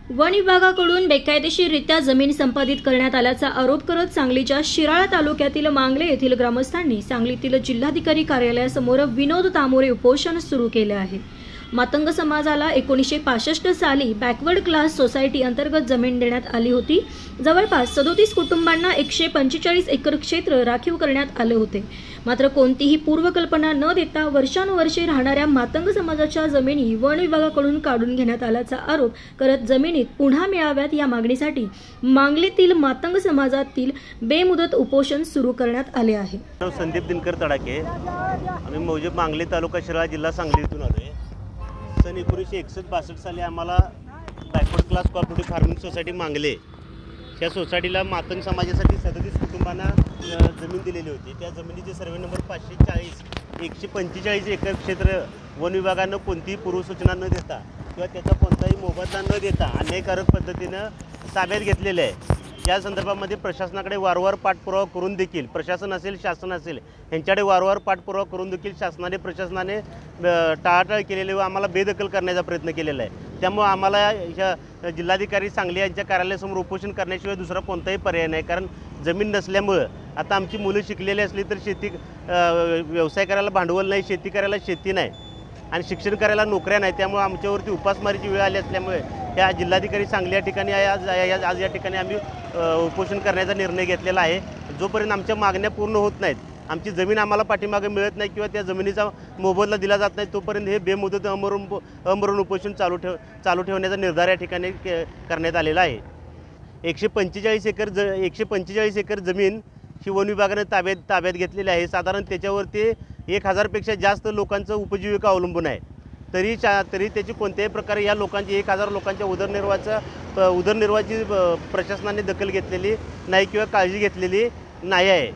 One विभागाकडून बेकायदेशीररित्या जमीन संपादित करण्यात आल्याचा आरोप करत सांगलीच्या शिराळा तालुक्यातील मांगले येथील ग्रामस्थांनी सांगलीतील जिल्हाधिकारी कार्यालयासमोर विनोद तामोरे उपोषण सुरू केले आहे। मातंग समाजाला 1965 साली बॅकवर्ड क्लास सोसायटी अंतर्गत जमीन देण्यात आली होती। जवळपास 37 कुटुंबांना 145 एकर क्षेत्र राखीव करण्यात आले होते। मात्र कोणतीही पूर्वकल्पना न देता वर्षानुवर्षे राहणाऱ्या मातंग समाजाच्या जमिनी वन विभागाकडून काढून घेण्यात आल्याचा आरोप करत जमिनीत पुन्हा मिळाव्यात या मागणीसाठी मांगलेतील मातंग समाजातील बेमुदत उपोषण सुरू करण्यात आले आहे। संदीप दिनकर तडाके, आम्ही मौजे मांगले तालुका शिराळा जिल्हा सांगली इथून आलोय। सन 1961-62 साली आम्हाला backward class cooperative farming society मांगले त्या सोसायटीला मातंग समाजासाठी 37 कुटुंबांना जमीन दिलेली होती। त्या जमिनीचे सर्वे नंबर 540 145 एकर क्षेत्र वन विभागानं कोणतीही पूर्वसूचना न देता किंवा त्याचा कोणताही मोबदला न देता अन्यायकारक पद्धतीनं ताब्यात घेतलेले आहे। या संदर्भामध्ये प्रशासनाकडे वारंवार पाठपुरावा करून देखील प्रशासन असेल शासन असेल यांच्याकडे वारंवार पाठपुरावा करून देखील प्रशासनाने टाळाटाळ केलेली व आम्हाला बेदखल करण्याचा प्रयत्न केलेला आहे। त्यामुळे आम्हाला या जिल्हाधिकारी सांगली यांच्या कार्यालयासमोर उपोषण करण्याशिवाय दुसरा कोणताही पर्याय नाही। कारण जमीन नसल्यामुळं आता आमची मुलं शिकलेली असली तर शेती व्यवसाय करायला भांडवल नाही, शेती करायला शेती नाही आणि शिक्षण करायला नोकऱ्या नाही। त्यामुळे आमच्यावरती उपासमारीची वेळ आली असल्यामुळे या जिल्हाधिकारी सांगली या ठिकाणी आज या ठिकाणी आम्ही उपोषण करण्याचा निर्णय घेतलेला आहे। जोपर्यंत आमच्या मागण्या पूर्ण होत नाहीत, आमची जमीन आम्हाला पाठीमागे मिळत नाही किंवा त्या जमिनीचा मोबदला दिला जात नाही, तोपर्यंत हे बेमुदत अमरून उपोषण चालू ठेवण्याचा निर्धार या ठिकाणी करण्यात आलेला आहे। 145 एकर जमीन ही वन विभागाने ताब्यात घेतलेली आहे। साधारण त्याच्यावरती 1000पेक्षा जास्त लोकांचं उपजीविका अवलंबून आहे। तरी त्याची कोणत्याही प्रकारे या लोकांची 1000 लोकांच्या उदरनिर्वाहाची प्रशासनाने दखल घेतलेली नाही किंवा काळजी घेतलेली नाही आहे।